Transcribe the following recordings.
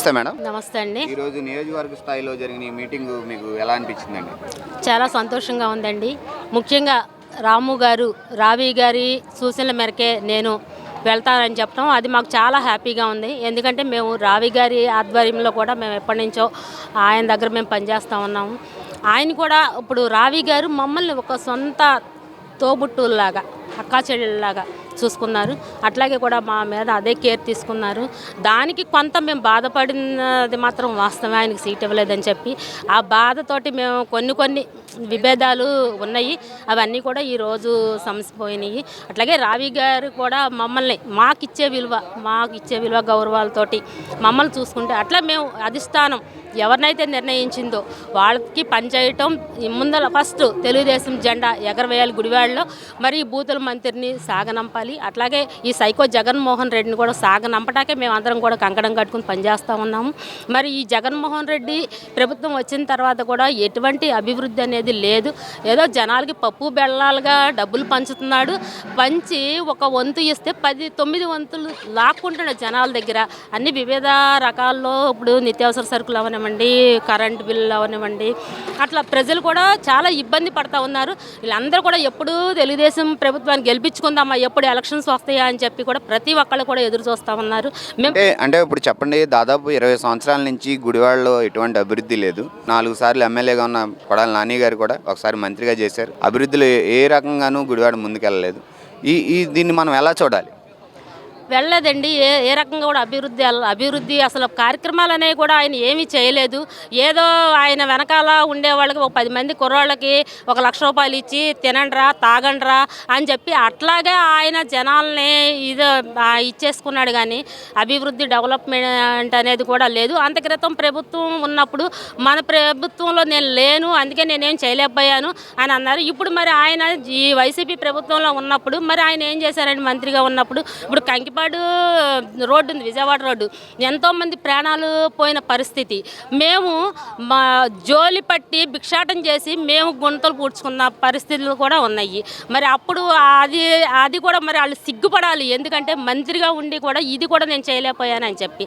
నమస్తే మేడం. నమస్తే అండి. ఈరోజు నియోజకవర్గ స్థాయిలో జరిగిన ఈ మీటింగ్ మీకు ఎలా అనిపించిందండి? చాలా సంతోషంగా ఉందండి. ముఖ్యంగా రాము గారు, రావి గారి సూచనల మేరకే నేను వెళ్తానని చెప్పడం అది మాకు చాలా హ్యాపీగా ఉంది. ఎందుకంటే మేము రావి గారి ఆధ్వర్యంలో కూడా మేము ఎప్పటి నుంచో ఆయన దగ్గర మేము పనిచేస్తూ ఉన్నాము. ఆయన కూడా ఇప్పుడు రావి గారు మమ్మల్ని ఒక సొంత తోబుట్టులాగా, అక్కా చెల్లెళ్ళలాగా చూసుకున్నారు. అట్లాగే కూడా మా మీద అదే కేర్ తీసుకున్నారు. దానికి కొంత మేము బాధపడినది మాత్రం వాస్తవమే, ఆయనకి సీట్ ఇవ్వలేదని చెప్పి. ఆ బాధతోటి మేము కొన్ని విభేదాలు ఉన్నాయి, అవన్నీ కూడా ఈరోజు సమసిపోయినాయి. అట్లాగే రావి గారు కూడా మమ్మల్ని మాకిచ్చే విలువ గౌరవాలతోటి మమ్మల్ని చూసుకుంటే, అట్లా మేము అధిష్టానం ఎవరినైతే నిర్ణయించిందో వాళ్ళకి పనిచేయటం ముందర ఫస్ట్ తెలుగుదేశం జెండా ఎగరవేయాలి గుడివాడలో. మరి బూతుల మంత్రిని సాగనంపాలి. అట్లాగే ఈ సైకో జగన్మోహన్ రెడ్డిని కూడా సాగనంపటాకే మేము అందరం కూడా కంకణం కట్టుకుని పనిచేస్తూ ఉన్నాము. మరి ఈ జగన్మోహన్ రెడ్డి ప్రభుత్వం వచ్చిన తర్వాత కూడా ఎటువంటి అభివృద్ధి అనేది లేదు. ఏదో జనాలకి పప్పు బెల్లాలుగా డబ్బులు పంచుతున్నాడు. పంచి ఒక వంతు ఇస్తే 9 వంతులు లాక్కుంటున్నాడు జనాల దగ్గర. అన్ని వివిధ రకాల్లో ఇప్పుడు నిత్యావసర సరుకులు అవనివ్వండి, కరెంట్ బిల్లు అవనివ్వండి, అట్లా ప్రజలు కూడా చాలా ఇబ్బంది పడుతూ ఉన్నారు. వీళ్ళందరూ కూడా ఎప్పుడు తెలుగుదేశం ప్రభుత్వాన్ని గెలిపించుకుందామా, ఎప్పుడు ఎలక్షన్స్ వస్తాయా అని చెప్పి కూడా ప్రతి ఒక్కళ్ళు కూడా ఎదురు చూస్తూ ఉన్నారు. అంటే ఇప్పుడు చెప్పండి, దాదాపు 20 సంవత్సరాల నుంచి గుడివాడలో ఎటువంటి అభివృద్ధి లేదు. 4 సార్లు ఎమ్మెల్యేగా ఉన్న కొడాలి నాని గారు కూడా ఒకసారి మంత్రిగా చేశారు. అభివృద్ధిలో ఏ రకంగానూ గుడివాడ ముందుకెళ్ళలేదు. దీన్ని మనం ఎలా చూడాలి? వెళ్ళలేదండి. ఏ రకంగా కూడా అభివృద్ధి అసలు కార్యక్రమాలు అనేవి కూడా ఆయన ఏమీ చేయలేదు. ఏదో ఆయన వెనకాల ఉండేవాళ్ళకి ఒక 10 మంది కుర్రాళ్ళకి 1 లక్ష రూపాయలు ఇచ్చి తినండ్రా తాగండ్రా అని చెప్పి అట్లాగే ఆయన జనాల్ని ఇచ్చేసుకున్నాడు. కానీ అభివృద్ధి డెవలప్మెంట్ అనేది కూడా లేదు. అంత క్రితం ప్రభుత్వం ఉన్నప్పుడు మన ప్రభుత్వంలో నేను లేను, అందుకే నేనేం చేయలేకపోయాను అని అన్నారు. ఇప్పుడు మరి ఆయన ఈ వైసీపీ ప్రభుత్వంలో ఉన్నప్పుడు మరి ఆయన ఏం చేశారని మంత్రిగా ఉన్నప్పుడు ఇప్పుడు కంకిపాడు రోడ్డు ఉంది, విజయవాడ రోడ్డు, ఎంతోమంది ప్రాణాలు పోయిన పరిస్థితి. మేము మా జోలి పట్టి భిక్షాటం చేసి మేము గుంతలు పూడ్చుకున్న పరిస్థితులు కూడా ఉన్నాయి. మరి అప్పుడు అది కూడా మరి వాళ్ళు సిగ్గుపడాలి. ఎందుకంటే మంత్రిగా ఉండి కూడా ఇది కూడా నేను చేయలేకపోయానని చెప్పి.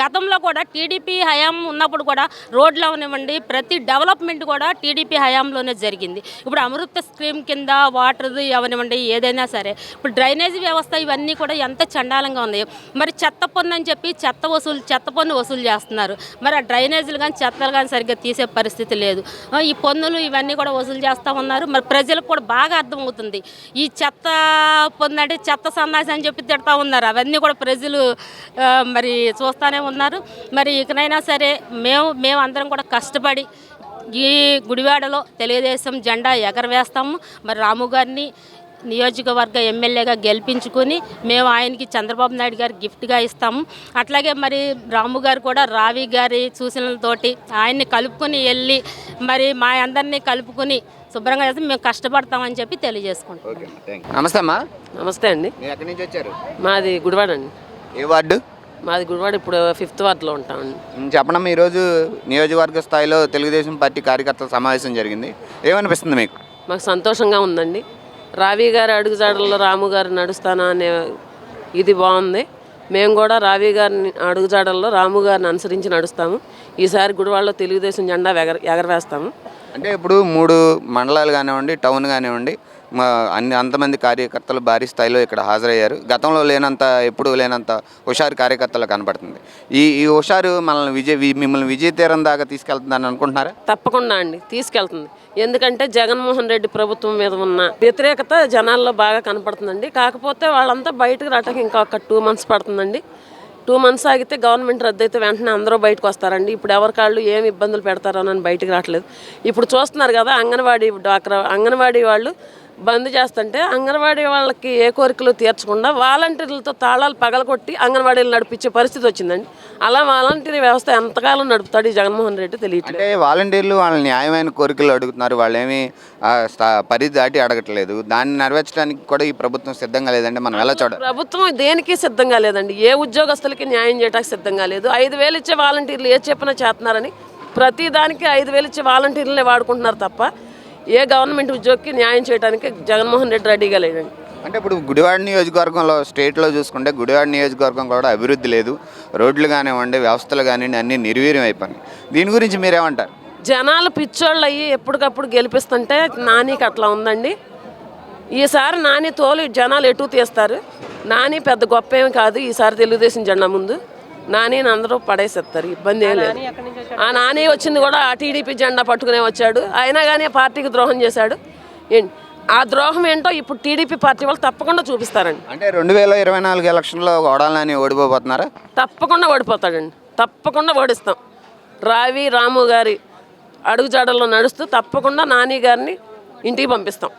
గతంలో కూడా టీడీపీ హయాం ఉన్నప్పుడు కూడా రోడ్లు అవనివ్వండి, ప్రతి డెవలప్మెంట్ కూడా టీడీపీ హయాంలోనే జరిగింది. ఇప్పుడు అమృత స్కీమ్ కింద వాటర్ది అవనివ్వండి, ఏదైనా సరే ఇప్పుడు డ్రైనేజీ వ్యవస్థ ఇవన్నీ కూడా ఎంత చండాలంగా ఉంది. మరి చెత్త పన్ను అని చెప్పి చెత్త పన్ను వసూలు చేస్తున్నారు. మరి ఆ డ్రైనేజీలు కానీ చెత్తలు కానీ సరిగ్గా తీసే పరిస్థితి లేదు. ఈ పన్నులు ఇవన్నీ కూడా వసూలు చేస్తూ ఉన్నారు. మరి ప్రజలకు కూడా బాగా అర్థమవుతుంది. ఈ చెత్త పన్ను అంటే చెత్త సన్నాసి అని చెప్పి తిడతా ఉన్నారు. అవన్నీ కూడా ప్రజలు మరి చూస్తూనే ఉన్నారు. మరి ఇకనైనా సరే మేము అందరం కూడా కష్టపడి ఈ గుడివాడలో తెలుగుదేశం జెండా ఎగరవేస్తాము. మరి రాము గారిని నియోజకవర్గ ఎమ్మెల్యేగా గెలిపించుకొని మేము ఆయనకి చంద్రబాబు నాయుడు గారు గిఫ్ట్గా ఇస్తాము. అట్లాగే మరి రాము గారు కూడా రావి గారి సూచనలతోటి ఆయన్ని కలుపుకొని వెళ్ళి మరి మా అందరినీ కలుపుకొని శుభ్రంగా చేస్తే మేము కష్టపడతామని చెప్పి తెలియజేసుకుంటాం. నమస్తే అమ్మా. నమస్తే అండి. ఎక్కడి నుంచి వచ్చారు? మాది గుడివాడ అండి. ఏ వార్డు? మాది గుడివాడ, ఇప్పుడు 5th వార్డులో ఉంటామండి. చెప్పండి, ఈరోజు నియోజకవర్గ స్థాయిలో తెలుగుదేశం పార్టీ కార్యకర్తల సమావేశం జరిగింది. ఏమనిపిస్తుంది మీకు? మాకు సంతోషంగా ఉందండి. రావి గారి అడుగుజాడల్లో రాము గారు నడుస్తానా అనే ఇది బాగుంది. మేము కూడా రావి గారిని అడుగుజాడల్లో రాము గారిని అనుసరించి నడుస్తాము. ఈసారి గుడివాడలో తెలుగుదేశం జెండా ఎగరవేస్తాము. అంటే ఇప్పుడు 3 మండలాలు కానివ్వండి, టౌన్ కానివ్వండి, అంతమంది కార్యకర్తలు భారీ స్థాయిలో ఇక్కడ హాజరయ్యారు. గతంలో ఎప్పుడూ లేనంత హుషారు కార్యకర్తలు కనపడుతుంది. ఈ హుషారు మిమ్మల్ని విజయ తీరం దాకా తీసుకెళ్తుందని అనుకుంటున్నారా? తప్పకుండా అండి, తీసుకెళ్తుంది. ఎందుకంటే జగన్మోహన్ రెడ్డి ప్రభుత్వం మీద ఉన్న వ్యతిరేకత జనాల్లో బాగా కనపడుతుందండి. కాకపోతే వాళ్ళంతా బయటకు రావడానికి ఇంకా ఒక 2 months పడుతుందండి. 2 months ఆగితే గవర్నమెంట్ రద్దు అయితే వెంటనే అందరూ బయటకు వస్తారండి. ఇప్పుడు ఎవరికాళ్ళు ఏమి ఇబ్బందులు పెడతారో అని బయటకు రావట్లేదు. ఇప్పుడు చూస్తున్నారు కదా, అంగన్వాడీ వాళ్ళు బంద్ చేస్తుంటే అంగన్వాడీ వాళ్ళకి ఏ కోరికలు తీర్చకుండా వాలంటీర్లతో తాళాలు పగలగొట్టి అంగన్వాడీలు నడిపించే పరిస్థితి వచ్చిందండి. అలా వాలంటీర్ వ్యవస్థ ఎంతకాలం నడుపుతాడు ఈ జగన్మోహన్ రెడ్డి తెలియట్లేదు. అంటే వాలంటీర్లు వాళ్ళ న్యాయమైన కోరికలు అడుగుతున్నారు, వాళ్ళేమి పరిధి దాటి అడగట్లేదు. దాన్ని నెరవేర్చడానికి కూడా ఈ ప్రభుత్వం సిద్ధంగా లేదండి. మనం ఎలా చూడాలి? ప్రభుత్వం దేనికి సిద్ధంగా లేదండి. ఏ ఉద్యోగస్తులకి న్యాయం చేయడానికి సిద్ధంగా లేదు. 5,000 ఇచ్చే వాలంటీర్లు ఏ చెప్పినా చేస్తున్నారని ప్రతి దానికి 5,000 ఇచ్చే వాలంటీర్లనే వాడుకుంటున్నారు తప్ప ఏ గవర్నమెంట్ ఉద్యోగికి న్యాయం చేయడానికి జగన్మోహన్ రెడ్డి రెడీగా లేదండి. అంటే ఇప్పుడు గుడివాడ నియోజకవర్గంలో స్టేట్లో చూసుకుంటే గుడివాడ నియోజకవర్గం కూడా అభివృద్ధి లేదు, రోడ్లు కానివ్వండి, వ్యవస్థలు కానివ్వండి అన్నీ నిర్వీర్యం అయిపోయినాయి. దీని గురించి మీరేమంటారు? జనాలు పిచ్చోళ్ళు అయ్యి ఎప్పటికప్పుడు గెలిపిస్తుంటే నానికి అట్లా ఉందండి. ఈసారి నాని తోలు జనాలు ఎటు తీస్తారు. నాని పెద్ద గొప్ప ఏమి కాదు. ఈసారి తెలుగుదేశం జెండా ముందు నానిని అందరూ పడేసేస్తారు, ఇబ్బంది ఏం లేదు. ఆ నాని వచ్చింది కూడా టీడీపీ జెండా పట్టుకునే వచ్చాడు. అయినా కానీ పార్టీకి ద్రోహం చేశాడు. ఏంటి ఆ ద్రోహం ఏంటో ఇప్పుడు టీడీపీ పార్టీ వాళ్ళు తప్పకుండా చూపిస్తారండి. అంటే 2024 ఎలక్షన్లో ఓడాలని ఓడిపోతున్నారా? తప్పకుండా ఓడిపోతాడండి, తప్పకుండా ఓడిస్తాం. రాము గారి అడుగుజాడల్లో నడుస్తూ తప్పకుండా నాని గారిని ఇంటికి పంపిస్తాం.